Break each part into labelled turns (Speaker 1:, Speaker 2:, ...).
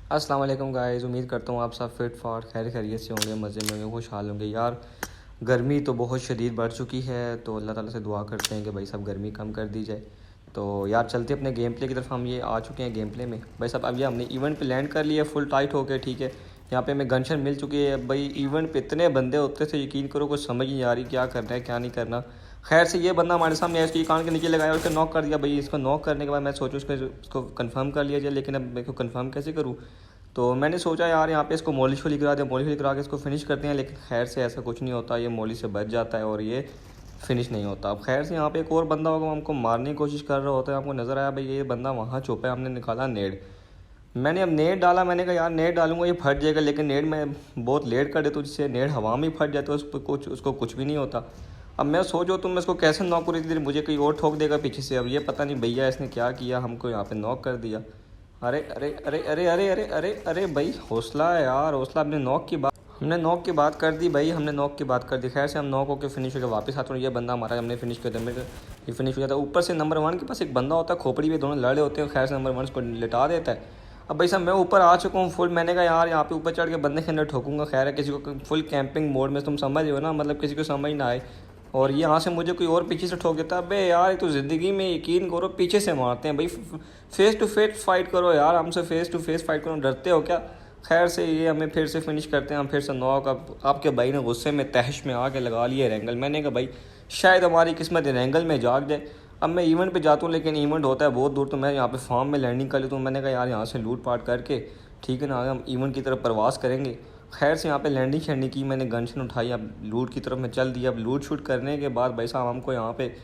Speaker 1: अस्सलाम वालेकुम गाइस, उम्मीद करता हूँ आप सब फिट फाट खैर खैरियत से होंगे, मज़े में होंगे, खुशहाल होंगे। यार गर्मी तो बहुत शदीद बढ़ चुकी है, तो अल्लाह ताला से दुआ करते हैं कि भाई सब गर्मी कम कर दी जाए। तो यार चलते अपने गेम प्ले की तरफ। हम ये आ चुके हैं गेम प्ले में भाई साहब। अब ये हमने इवेंट पे लैंड कर लिया फुल टाइट होके, ठीक है। यहाँ पे हमें गनशन मिल चुकी है भाई। इवेंट पे इतने बंदे होते थे, यकीन करो कुछ समझ नहीं आ रही क्या करना है क्या नहीं करना। खैर से ये बंदा हमारे सामने है, इसकी कान के नीचे लगाया और उसको नॉक कर दिया भाई। इसको नॉक करने के बाद मैं सोचूँ इसको कंफर्म कर लिया जाए, लेकिन अब मेरे को कंफर्म कैसे करूँ। तो मैंने सोचा यार यहाँ पे इसको मोली शोली करा दें, मोली शोली करा के इसको फिनिश करते हैं, लेकिन खैर से ऐसा कुछ नहीं होता। ये मोली से बच जाता है और ये फिनिश नहीं होता। अब खैर से यहाँ पे एक और बंदा होगा, हमको मारने की कोशिश कर रहा होता है। हमको नज़र आया भाई ये बंदा वहाँ छुपा है। हमने निकाला नेड। मैंने अब नेट डाला, मैंने कहा यार नेट डालूंगा ये फट जाएगा, लेकिन नेट में बहुत लेट कर देता हूँ, जिससे नेट हवा में फट जाता है, उसको कुछ भी नहीं होता। अब मैं सोचो तुम इसको कैसे नॉक करी थी, मुझे कोई और ठोक देगा पीछे से। अब ये पता नहीं भैया इसने क्या किया, हमको यहाँ पे नॉक कर दिया। अरे अरे अरे अरे अरे अरे अरे अरे भाई हौसला है यार, हौसला। हमने नॉक की बात कर दी भाई, हमने नॉक की बात कर दी। खैर से हम नॉक होकर फिनिश होकर वापस आते हैं। ये बंदा हमारा हमने फिनिश कर दिया, मेरे ये फिनिश हो जाता है। ऊपर से नंबर 1 के पास एक बंदा होता है, खोपड़ी में दोनों लड़े होते हैं। खैर से नंबर 1 को लिटा देता है। अब भाई साहब मैं ऊपर आ चुका हूँ फुल। मैंने कहा यार यहाँ पे ऊपर चढ़ के बंदे के अंदर ठोकूंगा। खैर है किसी को फुल कैंपिंग मोड में, तुम समझ हो ना, मतलब किसी को समझ ना आए। और ये यहाँ से मुझे कोई और पीछे से ठोक देता है। अबे यार ये तो ज़िंदगी में यकीन करो पीछे से मारते हैं भाई। फेस टू फेस फाइट करो यार, हमसे फेस टू फेस फाइट करो, डरते हो क्या। खैर से ये हमें फिर से फिनिश करते हैं। हम फिर से नॉक। अब आपके भाई ने गुस्से में तहश में आके लगा लिया रेंगल। मैंने कहा भाई शायद हमारी किस्मत रेंगल में जाग जाए। अब मैं इवेंट पे जाता हूँ, लेकिन इवेंट होता है बहुत दूर, तो मैं यहाँ पे फार्म में लैंडिंग कर लेता हूँ। मैंने कहा यार यहाँ से लूट पाट करके, ठीक है ना, आगे हम इवेंट की तरफ प्रवास करेंगे। खैर से यहाँ पे लैंडिंग शैंडिंग की, मैंने गनशन उठाई, अब लूट की तरफ मैं चल दिया। अब लूट शूट करने के बाद भाई साहब हमको यहाँ पे,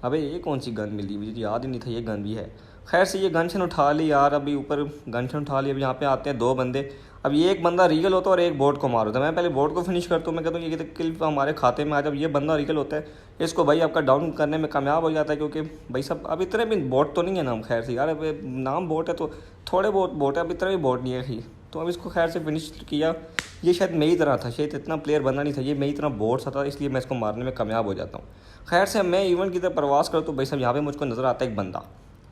Speaker 1: अबे ये कौन सी गन मिली, मुझे याद ही नहीं था ये गन भी है। खैर से ये गनशन उठा ली यार, अभी ऊपर गनशन उठा ली। अब यहाँ पे आते हैं 2 बंदे। अब ये एक बंदा रियल होता है और एक बोट को मार होता है। मैं पहले बोट को फिनिश करता हूँ, मैं कहता हूँ ये तो किल हमारे खाते में आ। जब ये बंदा रियल होता है, इसको भाई आपका डाउन करने में कामयाब हो जाता है, क्योंकि भाई सब अब इतने भी बोट तो नहीं है नाम। खैर से यार अब नाम बोट है तो थोड़े बहुत बोट है, अब इतना भी बोट नहीं है। तो अब इसको खैर से फिनिश किया। ये शायद मेरी तरह था, शायद इतना प्लेयर बनना नहीं था, ये मेरी तरह बोट सा था, इसलिए मैं इसको मारने में कामयाब हो जाता हूँ। खैर से मैं इवेंट की तरफ प्रवास करता हूँ भाई साहब। यहाँ पे मुझको नज़र आता है एक बंदा,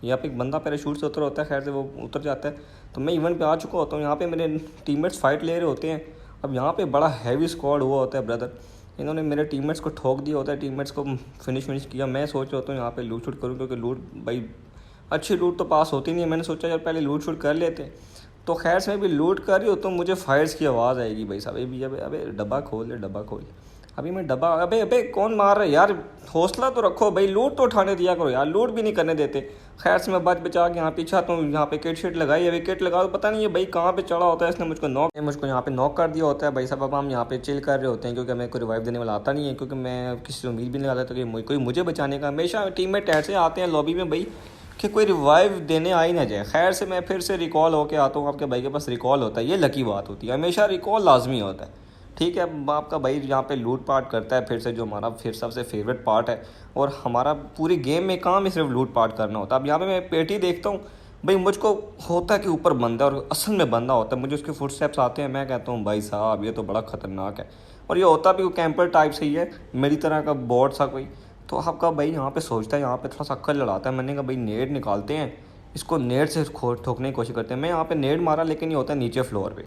Speaker 1: यहाँ पे एक बंदा पैराशूट से उतर होता है। खैर से वो उतर जाता है, तो मैं इवेंट पे आ चुका होता हूँ। यहाँ पे मेरे टीममेट्स फाइट ले रहे होते हैं। अब यहाँ पे बड़ा हैवी स्क्वाड हुआ होता है ब्रदर। इन्होंने मेरे टीममेट्स को ठोक दिया होता है, टीममेट्स को फिनिश किया। मैं सोच रहा होता हूँ यहाँ पे लूट शूट करूँ, क्योंकि लूट भाई अच्छी लूट तो पास होती नहीं है। मैंने सोचा यार पहले लूट शूट कर लेते। तो खैर से मैं भी लूट कर रही हूँ तो मुझे फायर्स की आवाज़ आएगी भाई साहब। अभी अबे अबे डब्बा खोल दे, डब्बा खोल। अभी मैं डब्बा, अबे अबे कौन मार रहा है यार, हौसला तो रखो भाई, लूट तो उठाने दिया करो यार, लूट भी नहीं करने देते। खैर से मैं बच बचा के यहाँ पीछे आता हूँ। यहाँ पे किट शिट लगाई, अभी किट लगा, तो पता नहीं है भाई कहाँ पे चढ़ा होता है। इसने मुझको यहाँ पे नॉक कर दिया होता है भाई साहब। अब हम यहाँ पे चिल कर रहे होते हैं, क्योंकि हमें कोई रिवाइव देने वाला आता नहीं है, क्योंकि मैं किसी से उम्मीद भी नहीं आता था कि कोई मुझे बचाने का। हमेशा टीममेट ऐसे आते हैं लॉबी में भाई कि कोई रिवाइव देने आ ही ना जाए। खैर से मैं फिर से रिकॉल होके आता हूँ। आपके भाई के पास रिकॉल होता है, ये लकी बात होती है, हमेशा रिकॉल लाजमी होता है, ठीक है। अब आपका भाई यहाँ पे लूट पाट करता है फिर से, जो हमारा फिर सबसे फेवरेट पार्ट है। और हमारा पूरी गेम में काम ही सिर्फ लूट पाट करना होता है। अब यहाँ पे मैं पेटी देखता हूँ भाई, मुझको होता है कि ऊपर बंदा और असल में बंदा होता है। मुझे उसके फुट स्टेप्स आते हैं, मैं कहता हूँ भाई साहब ये तो बड़ा ख़तरनाक है। और ये होता भी कैंपर टाइप से ही है, मेरी तरह का बॉट सा कोई। तो आपका भाई यहाँ पे सोचता है, यहाँ पे थोड़ा सा अक्ल लड़ाता है। मैंने कहा भाई नेट निकालते हैं, इसको नेट से ठोकने की कोशिश करते हैं। मैं यहाँ पे नेट मारा, लेकिन ये होता है नीचे फ्लोर पे।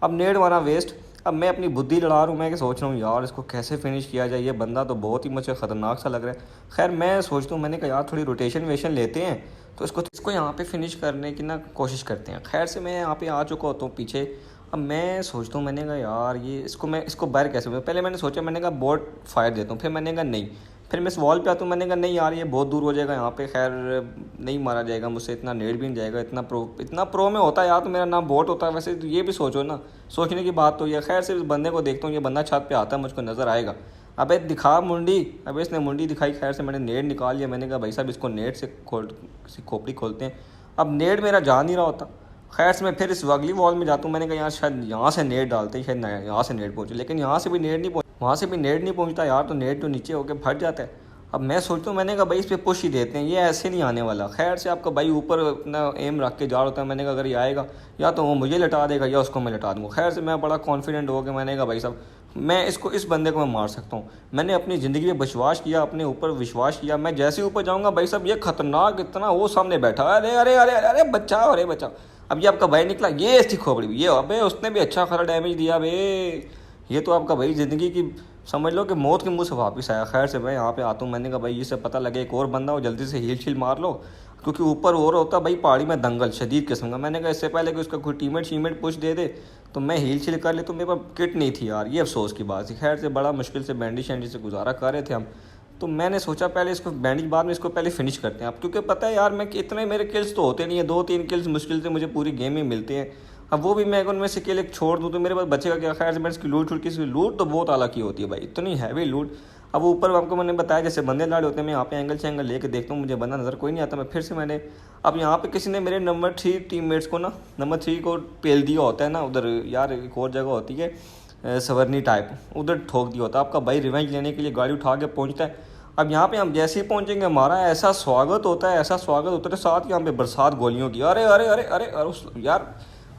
Speaker 1: अब नेट मारा वेस्ट। अब मैं अपनी बुद्धि लड़ा रहा हूँ, मैं सोच रहा हूँ यार इसको कैसे फिनिश किया जाए। ये बंदा तो बहुत ही मुझे ख़तरनाक सा लग रहा है। खैर मैं सोचता हूँ, मैंने कहा यार थोड़ी रोटेशन वेशन लेते हैं, तो इसको यहाँ पे फिनिश करने की ना कोशिश करते हैं। खैर से मैं यहाँ पे आ चुका होता हूँ पीछे। अब मैं सोचता हूँ, मैंने कहा यार ये इसको बाहर कैसे दूँ। पहले मैंने सोचा, मैंने कहा बोट फायर देता हूँ, फिर मैंने कहा नहीं। फिर मैं इस वॉल पे आता हूँ, मैंने कहा नहीं यार ये बहुत दूर हो जाएगा यहाँ पे। खैर नहीं मारा जाएगा मुझसे, इतना नेट भी नहीं जाएगा। इतना प्रो में होता है यार तो मेरा नाम बोट होता है। वैसे तो ये भी सोचो ना, सोचने की बात तो ये। खैर से इस बंदे को देखता हूँ, ये बंदा छत पे आता है, मुझको नज़र आएगा। अबे दिखा मुंडी, अबे इसने मुंडी दिखाई। खैर से मैंने नेट निकाल लिया। मैंने कहा भाई साहब इसको नेट से खोपड़ी खोलते हैं। अब नेट मेरा जा नहीं रहा होता। खैर से मैं फिर इस अगली वॉल में जाता हूँ। मैंने कहा यार शायद यहाँ से नेट डालते हैं, शायद यहाँ से नेट पहुँचे, लेकिन यहाँ से भी नेट नहीं पहुँच, वहाँ से भी नेट नहीं पहुँचता यार। तो नेट तो नीचे होकर फट जाता है। अब मैं सोचता हूँ, मैंने कहा भाई इस पर पुश ही देते हैं, ये ऐसे नहीं आने वाला। खैर से आपका भाई ऊपर अपना एम रख के जा रहा होता है। मैंने कहा अगर ये आएगा या तो वो मुझे लटा देगा या उसको मैं लटा दूँगा। खैर से मैं बड़ा कॉन्फिडेंट हो गया, मैंने कहा भाई साहब मैं इस बंदे को मैं मार सकता हूँ। मैंने अपनी ज़िंदगी में विश्वास किया, अपने ऊपर विश्वास किया। मैं जैसे ऊपर जाऊँगा भाई साहब ये खतरनाक इतना वो सामने बैठा, अरे अरे अरे अरे बचाओ, अरे बचाओ। अब ये आपका भाई निकला, ये इसकी खोपड़ी भी, ये अबे उसने भी अच्छा खासा डैमेज दिया बे। ये तो आपका भाई ज़िंदगी की समझ लो कि मौत के मुंह से वापस आया। खैर से मैं यहाँ पे आता हूँ, मैंने कहा भाई इससे पता लगे एक और बंदा हो, जल्दी से हील शील मार लो, क्योंकि ऊपर और होता भाई पहाड़ी में दंगल शदीद किस्म का। मैंने कहा इससे पहले कि उसका कोई टीममेट शीमेट पुश दे दे तो मैं हील शील कर ले, तो मेरे पास किट नहीं थी यार, ये अफसोस की बात थी। खैर से बड़ा मुश्किल से बैंडी शैंडी से गुजारा कर रहे थे हम। तो मैंने सोचा पहले इसको बैंडेज बाद में इसको पहले फिनिश करते हैं आप, क्योंकि पता है यार मैं कि इतने मेरे किल्स तो होते नहीं है, 2-3 किल्स मुश्किल से मुझे पूरी गेम में मिलते हैं। अब वो भी मैं उनमें से किल एक छोड़ दूँ तो मेरे पास बचेगा क्या। खैर से मैं इसकी लूट छूट की लूट तो बहुत आला की होती है भाई, इतनी हैवी लूट। अब ऊपर आपको मैंने बताया जैसे बंदे लाड़ होते हैं, मैं यहाँ पे एंगल से एंगल लेके देखता हूँ, मुझे बंदा नज़र कोई नहीं आता। मैं फिर से मैंने अब यहाँ पे किसी ने मेरे नंबर 3 टीममेट्स को ना, नंबर 3 को पेल दिया होता है ना उधर यार, एक और जगह होती है सवर्नी टाइप, उधर ठोक दिया होता है। आपका भाई रिवेंज लेने के लिए गाड़ी उठा के पहुँचता है। अब यहाँ पे हम जैसे ही पहुँचेंगे हमारा ऐसा स्वागत होता है, ऐसा स्वागत होता है, साथ यहाँ पे बरसात गोलियों की। अरे अरे अरे अरे यार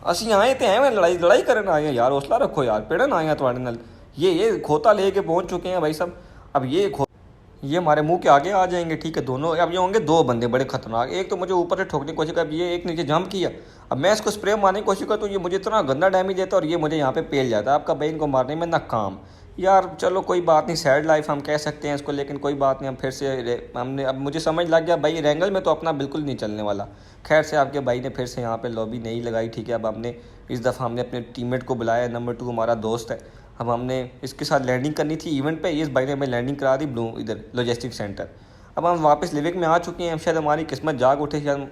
Speaker 1: ਅਸੀਂ आए थे हैं लड़ाई लड़ाई करने आए हैं यार, हौसला रखो यार, पेड़न आए हैं थोड़े नाल। ये खोता लेके पहुँच चुके हैं भाई साहब। अब ये हमारे मुंह के आगे आ जाएंगे, ठीक है दोनों। अब ये होंगे दो बंदे बड़े खतरनाक, एक तो मुझे ऊपर से ठोकने की कोशिश कर, ये एक नीचे जंप किया। अब मैं इसको स्प्रे मारने की कोशिश करता हूँ, ये मुझे इतना गंदा डैमेज देता है और ये मुझे यहाँ पे पेल जाता है। आपका भाई इनको मारने में नाकाम। यार चलो कोई बात नहीं, सैड लाइफ हम कह सकते हैं इसको, लेकिन कोई बात नहीं। हम फिर से हमने, अब मुझे समझ लग गया भाई रेंगल में तो अपना बिल्कुल नहीं चलने वाला। खैर से आपके भाई ने फिर से यहाँ पे लॉबी नहीं लगाई, ठीक है। अब हमने इस दफ़ा हमने अपने टीममेट को बुलाया, नंबर 2 हमारा दोस्त है। अब हमने इसके साथ लैंडिंग करनी थी इवेंट पे, इस भाई ने हमें लैंडिंग करा दी ब्लू इधर लॉजिस्टिक सेंटर। अब हम वापस लिविक में आ चुके हैं, शायद हमारी किस्मत जाग उठे शायद।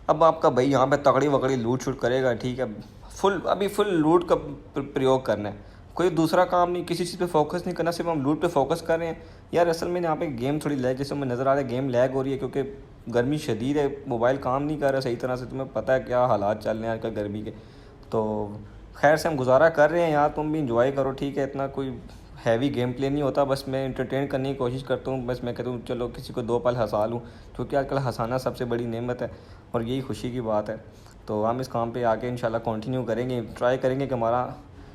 Speaker 1: अब आपका भाई यहाँ पे तगड़ी वगड़ी लूट शूट करेगा, ठीक है। अभी फुल लूट का प्रयोग करना है, कोई दूसरा काम नहीं, किसी चीज़ पे फोकस नहीं करना, सिर्फ हम लूट पे फोकस कर रहे हैं। यार असल में यहाँ पे गेम थोड़ी लैग जैसे हमें नज़र आ रहा है, गेम लैग हो रही है क्योंकि गर्मी शदीद है, मोबाइल काम नहीं कर रहा सही तरह से। तुम्हें पता है क्या हालात चल रहे हैं आजकल गर्मी के। तो खैर से हम गुजारा कर रहे हैं यार, तुम भी इंजॉय करो, ठीक है। इतना कोई हैवी गेम प्ले नहीं होता, बस मैं इंटरटेन करने की कोशिश करता हूँ। बस मैं कहता हूँ चलो किसी को 2 पल हंसा लूँ, क्योंकि आजकल हंसाना सबसे बड़ी नेमत है और यही खुशी की बात है। तो हम इस काम पे आके इंशाल्लाह कंटिन्यू करेंगे, ट्राई करेंगे कि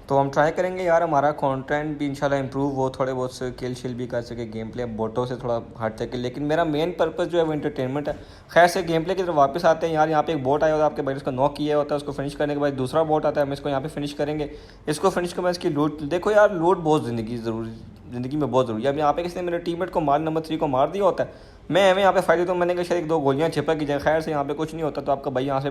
Speaker 1: हम ट्राई करेंगे यार हमारा कंटेंट भी इंशाल्लाह इंप्रूव हो, थोड़े बहुत से किल शिल भी कर सके, गेम प्ले बोटों से थोड़ा हट सके। लेकिन मेरा मेन पर्पस जो है वो एंटरटेनमेंट है। खैर से गेम प्ले की तरफ वापस आते हैं यार। यहाँ पे एक बोट आया होता है, आपके भाई उसका नॉक किया होता है, उसको फिनिश करने के बाद दूसरा बोट आता है, हम इसको यहाँ पे फिनिश करेंगे। इसको फिनिश के बाद इसकी लूट देखो यार, लूट बहुत ज़िंदगी में बहुत ज़रूरी है। अब यहाँ पे किसी ने मेरे टीममेट को नंबर 3 को मार दिया होता है, मैं हमें यहाँ पे फायदे तो मैंने कहा शायद 1-2 गोलियाँ छिपक की जाए। खैर से यहाँ पे कुछ नहीं होता, तो आपका भाई यहाँ से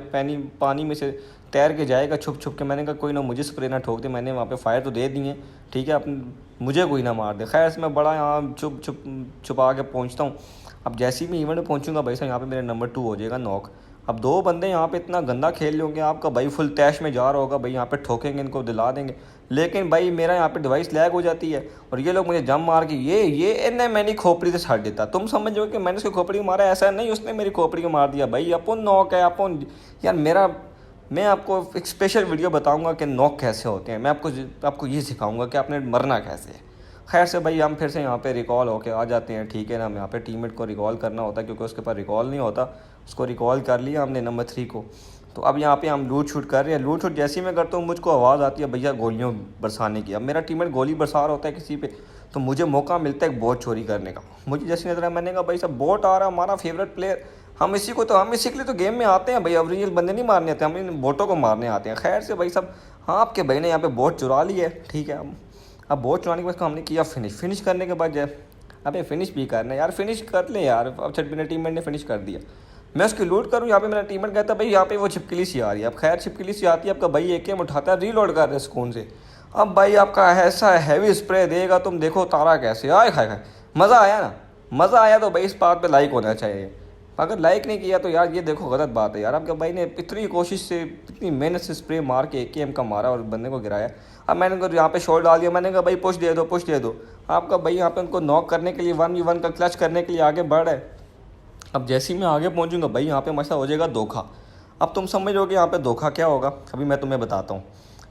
Speaker 1: पानी में से तैर के जाएगा छुप छुप के। मैंने कहा कोई ना मुझे स्प्रे ना ठोक दे, मैंने वहाँ पे फायर तो दे दिए, ठीक है, अब मुझे कोई ना मार दे। खैर से मैं बड़ा यहाँ छुपा के पहुँचता हूँ। अब जैसे ही मैं इवेंट में पहुँचूँगा भाई साहब, यहाँ पे मेरा नंबर 2 हो जाएगा नॉक। अब 2 बंदे यहाँ पे इतना गंदा खेल रहे होंगे, आपका भाई फुल तैश में जा रहा होगा, भाई यहाँ पे ठोकेंगे, इनको दिला देंगे। लेकिन भाई मेरा यहाँ पे डिवाइस लैग हो जाती है और ये लोग मुझे जम मार के ये इन्हें मैंने खोपड़ी से छाट देता। तुम समझो कि मैंने उसकी खोपड़ी को मारा, ऐसा नहीं उसने मेरी खोपड़ी को मार दिया। भाई अपन नॉक है अपन यार मेरा। मैं आपको एक स्पेशल वीडियो बताऊंगा कि नॉक कैसे होते हैं, मैं आपको ये सिखाऊंगा कि आपने मरना कैसे है। खैर से भाई हम फिर से यहाँ पे रिकॉल होके आ जाते हैं, ठीक है ना। हम यहाँ पे टीममेट को रिकॉल करना होता है क्योंकि उसके पास रिकॉल नहीं होता, उसको रिकॉल कर लिया हमने नंबर 3 को। तो अब यहाँ पे हम लूट शूट कर रहे हैं। लूट शूट जैसे ही मैं करता हूँ मुझको आवाज़ आती है भैया गोलियों बरसाने की। अब मेरा टीममेट गोली बरसा रहा होता है किसी पे, तो मुझे मौका मिलता है बोट चोरी करने का। मुझे जैसे नजर आया मैंने कहा भाई सब बोट आ रहा है, हमारा फेवरेट प्लेयर, हम इसी के लिए तो गेम में आते हैं भाई। अब रियल बंदे नहीं मारने आते, हम इन बोटों को मारने आते हैं। खैर से भाई सब, हाँ आपके भाई ने यहाँ पे बोट चुरा ली है, ठीक है। अब बोट चुराने के बाद हमने किया फिनिश करने के बाद अबे फिनिश भी करना है यार, फिनिश कर ले यार। अब छठ मेरे टीममेट ने फिनिश कर दिया, मैं उसकी लूट करूँ। यहाँ पे मेरा टीममेट कहता है भाई यहाँ पे वो छिपकली सी आ रही है। अब खैर छिपकली सी आती है, आपका भाई एक गेम उठाता है, रीलोड कर रहे हैं सुकून से। अब भाई आपका ऐसा हैवी स्प्रे देगा, तुम देखो तारा कैसे आए। खाए मज़ा आया ना, मज़ा आया तो भाई इस बात पे लाइक होना चाहिए। अगर लाइक नहीं किया तो यार ये देखो गलत बात है यार। आपके भाई ने इतनी कोशिश से इतनी मेहनत से स्प्रे मार के एक गेम का मारा और बंदे को गिराया। अब मैंने उनको यहाँ पे शॉट डाल दिया, मैंने कहा भाई पुश दे दो। आपका भाई यहाँ पे उनको नॉक करने के लिए 1v1 का क्लच करने के लिए आगे बढ़ रहा है। अब जैसे ही मैं आगे पहुंचूंगा भाई यहाँ पे मसला हो जाएगा धोखा। अब तुम समझोगे यहाँ पे धोखा क्या होगा, अभी मैं तुम्हें बताता हूँ।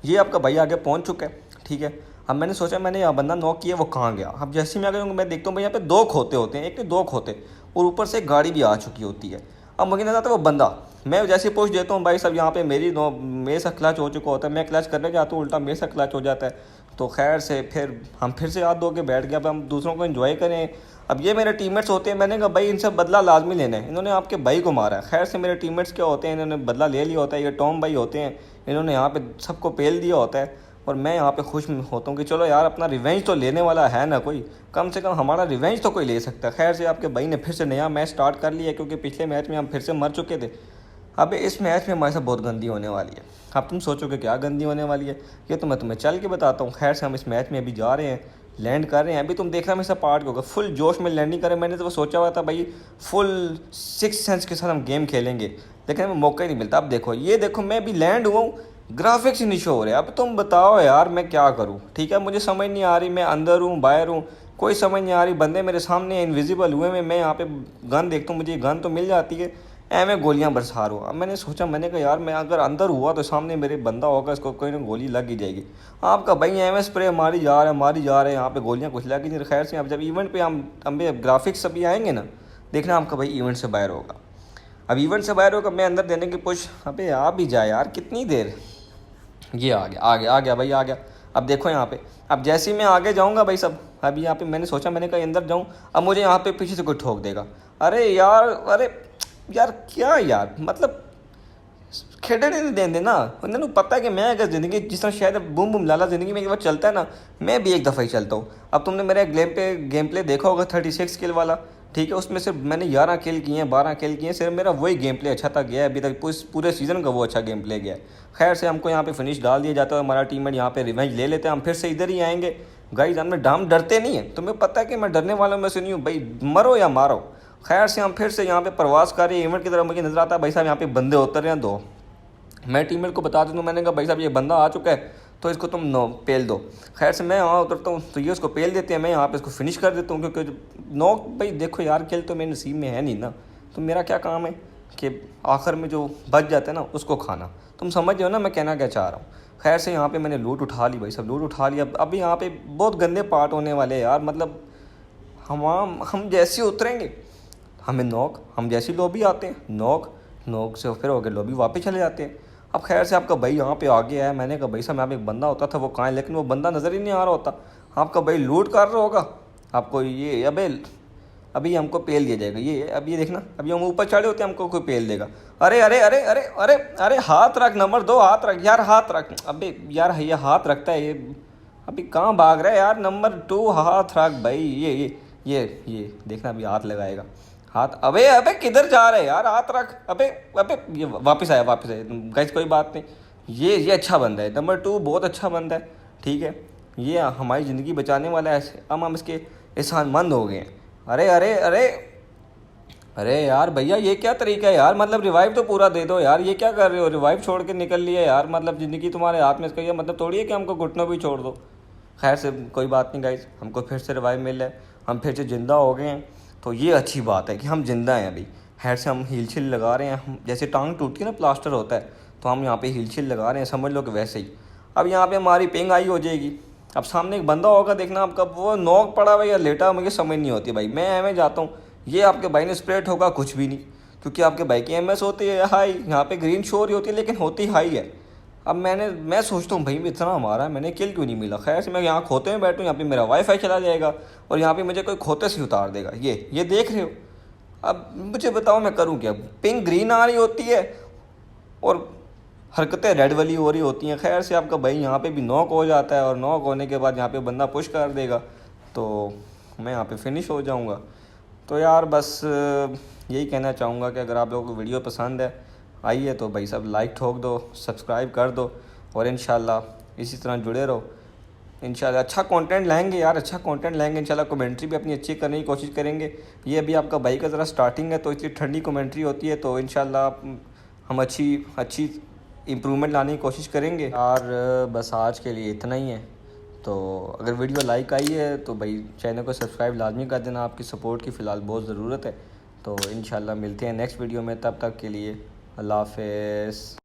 Speaker 1: ये आपका भाई आगे पहुंच चुका है, ठीक है। अब मैंने सोचा मैंने यहाँ बंदा नॉक किया, वो कहाँ गया। अब जैसे ही मैं आगे मैं देखता हूँ भाई यहाँ पे 2 खोते होते हैं, एक नहीं 2 खोते, और ऊपर से गाड़ी भी आ चुकी होती है। अब मुझे नजर आता है वो बंदा, मैं जैसे पोस्ट देता हूँ भाई सब यहाँ पे मेरे से क्लच हो चुका होता है। मैं क्लच करने जाता हूँ उल्टा मेरे से क्लच हो जाता है। तो खैर से फिर हम फिर से हाथ धो के बैठ गए। अब हम दूसरों को एंजॉय करें, अब ये मेरे टीममेट्स होते हैं, मैंने कहा भाई इनसे बदला लाजमी लेना है, इन्होंने आपके भाई को मारा है। खैर से मेरे टीममेट्स क्या होते हैं, इन्होंने बदला ले लिया होता है, ये टॉम भाई होते हैं, इन्होंने यहाँ पे सबको पेल दिया होता है। और मैं यहाँ पे खुश होता हूँ कि चलो यार अपना रिवेंज तो लेने वाला है ना कोई, कम से कम हमारा रिवेंज तो कोई ले सकता है। खैर से आपके भाई ने फिर से नया मैच स्टार्ट कर लिया, क्योंकि पिछले मैच में हम फिर से मर चुके थे। अब इस मैच में हमारे साथ बहुत गंदी होने वाली है। अब तुम सोचोगे क्या गंदी होने वाली है, ये तो मैं तुम्हें चल के बताता हूँ। खैर से हम इस मैच में अभी जा रहे हैं, लैंड कर रहे हैं। अभी तुम देखना मेरे साथ पार्ट होगा, फुल जोश में लैंडिंग करें। मैंने तो वो सोचा हुआ था भाई फुल 6 सेंस के साथ हम गेम खेलेंगे, लेकिन हमें मौका ही नहीं मिलता। अब देखो, ये देखो मैं अभी लैंड हुआ हूँ, ग्राफिक्स ही नहीं शो हो रहे। अब तुम बताओ यार मैं क्या करूँ, ठीक है मुझे समझ नहीं आ रही, मैं अंदर हूँ बाहर हूँ, कोई समझ नहीं आ रही। बंदे मेरे सामने इनविजिबल हुए में, मैं यहाँ पे गन देखता हूँ, मुझे गन तो मिल जाती है, मैं गोलियां बरसा रहा हूँ। अब मैंने सोचा, मैंने कहा यार मैं अगर अंदर हुआ तो सामने मेरे बंदा होगा, इसको कोई ना गोली लग ही जाएगी। आपका भाई स्प्रे मारी जा रहा है मारी जा रहे हैं, यहाँ पे गोलियां कुछ लग ही नहीं। खैर से अब जब इवेंट पे हम ग्राफिक्स अभी आएंगे ना, देखना आपका भाई इवेंट से बाहर होगा। अब इवेंट से बाहर होगा, मैं अंदर देने की पुश, अबे आ भी जाए यार कितनी देर। ये आ गया भाई आ गया। अब देखो यहाँ पे, अब जैसे ही मैं आगे जाऊँगा भाई सब, अभी यहाँ पे मैंने सोचा, मैंने कहा अंदर जाऊँ, अब मुझे यहाँ पे पीछे से कोई ठोक देगा। अरे यार क्या यार, मतलब खेडे नहीं देंगे ना। उन्होंने पता है कि मैं अगर ज़िंदगी जिस तरह शायद बूम बूम लाला ज़िंदगी में एक बार चलता है ना, मैं भी एक दफ़ा ही चलता हूँ। अब तुमने मेरा गेम प्ले देखा होगा 36 किल वाला, ठीक है, उसमें सिर्फ मैंने 11 किल किए हैं 12 किल किए हैं, सिर्फ मेरा वही गेम प्ले अच्छा था गया है अभी तक, पूरे सीज़न का वो अच्छा गेम प्ले गया है। खैर से हमको यहाँ पे फिनिश डाल दिया जाता है, हमारा टीममेट यहाँ पे रिवेंज ले लेते हैं, हम फिर से इधर ही आएंगे। गाइस हम डरते नहीं है, तुम्हें पता है कि मैं डरने वालों में से नहीं हूँ भाई, मरो या मारो। खैर से हम फिर से यहाँ पे प्रवास कर रहे हैं इवेंट की तरफ। मुझे नज़र आता है भाई साहब यहाँ पे बंदे उतर रहे हैं दो। मैं टीममेट को बता दूँ, मैंने कहा भाई साहब ये बंदा आ चुका है, तो इसको तुम पेल दो। खैर से मैं यहाँ उतरता हूँ तो ये उसको पेल देते हैं, मैं यहाँ पे इसको फिनिश कर देता हूँ, क्योंकि नॉक भाई देखो यार किल तो मेरे नसीब में है नहीं ना, तो मेरा क्या काम है कि आखिर में जो बच जाता है ना उसको खाना। तुम समझ रहे हो ना मैं कहना क्या चाह रहा हूँ। खैर से यहाँ पे मैंने लूट उठा ली भाई सब, लूट उठा लिया। अभी यहाँ पे बहुत गंदे पार्ट होने वाले हैं यार, मतलब हम जैसे उतरेंगे हमें नॉक, हम जैसी लॉबी आते हैं नॉक से फिर होकर लॉबी वापस चले जाते हैं। अब खैर से आपका भाई यहाँ पे आ गया है, मैंने कहा भाई साहब यहाँ पे एक बंदा होता था वो कहाँ है, लेकिन वो बंदा नज़र ही नहीं आ रहा होता। आपका भाई लूट कर रहा होगा, आपको ये अभी हमको पेल दिया जाएगा। ये अब ये देखना, अभी हम ऊपर चढ़े होते हैं हमको कोई पेल देगा। अरे अरे अरे अरे अरे अरे हाथ रख, नंबर 2 हाथ रख यार, हाथ रख। अबे यार ये हाथ रखता है, ये अभी कहाँ भाग रहा है यार। नंबर 2 हाथ रख भाई। ये देखना अभी हाथ लगाएगा, हाथ। अबे किधर जा रहे यार, हाथ रख। अबे ये वापस आया गाइस, कोई बात नहीं। ये अच्छा बंदा है, नंबर 2 बहुत अच्छा बंदा है, ठीक है, ये हमारी ज़िंदगी बचाने वाला है। अब हम इसके एहसानमंद हो गए हैं। अरे अरे अरे अरे यार भैया ये क्या तरीका है यार, मतलब रिवाइव तो पूरा दे दो यार, ये क्या कर रहे हो, रिवाइव छोड़ के निकल लिया यार, मतलब ज़िंदगी तुम्हारे हाथ में, इसका ये मतलब थोड़ी है कि हमको घुटनों भी छोड़ दो। खैर से कोई बात नहीं गाइस, हमको फिर से रिवाइव मिल है, हम फिर से ज़िंदा हो गए हैं, तो ये अच्छी बात है कि हम जिंदा हैं अभी। खैर से हम हील छिल लगा रहे हैं, हम जैसे टांग टूटती है ना प्लास्टर होता है, तो हम यहाँ पे हील छिल लगा रहे हैं, समझ लो कि वैसे ही। अब यहाँ पे हमारी पिंग आई हो जाएगी, अब सामने एक बंदा होगा, देखना आपका वो नॉक पड़ा हुआ या लेटा, मुझे समझ नहीं होती भाई। मैं एम जाता हूँ, ये आपके भाई ने स्प्रेड होगा कुछ भी नहीं, क्योंकि आपके भाई की एम होती है हाई, यहाँ पे ग्रीन शो रही होती है लेकिन होती हाई है। अब मैं सोचता हूँ भाई इतना मारा है, मैंने किल क्यों नहीं मिला। खैर से मैं यहाँ खोते में बैठूँ, यहाँ पे मेरा वाईफाई चला जाएगा और यहाँ पे मुझे कोई खोते से उतार देगा। ये देख रहे हो। अब मुझे बताओ मैं करूँ क्या, पिंक ग्रीन आ रही होती है और हरकतें रेड वाली हो रही होती हैं। खैर से आपका भाई यहाँ पे भी नॉक हो जाता है और नॉक होने के बाद यहाँ पे बंदा पुश कर देगा, तो मैं यहाँ पे फिनिश हो जाऊँगा। तो यार बस यही कहना चाहूँगा कि अगर आप लोगों को वीडियो पसंद है आई है तो भाई सब लाइक ठोक दो, सब्सक्राइब कर दो और इंशाल्लाह इसी तरह जुड़े रहो। इंशाल्लाह अच्छा कंटेंट लाएंगे यार, अच्छा कंटेंट लाएंगे इंशाल्लाह। कमेंट्री भी अपनी अच्छी करने की कोशिश करेंगे। ये अभी आपका भाई का ज़रा स्टार्टिंग है तो इसलिए ठंडी कमेंट्री होती है, तो इंशाल्लाह हम अच्छी इम्प्रूवमेंट लाने की कोशिश करेंगे। यार बस आज के लिए इतना ही है, तो अगर वीडियो लाइक आई है तो भाई चैनल को सब्सक्राइब लाजमी कर देना, आपकी सपोर्ट की फ़िलहाल बहुत ज़रूरत है। तो इंशाल्लाह मिलते हैं नेक्स्ट वीडियो में, तब तक के लिए अल्लाह हाफ़िज़।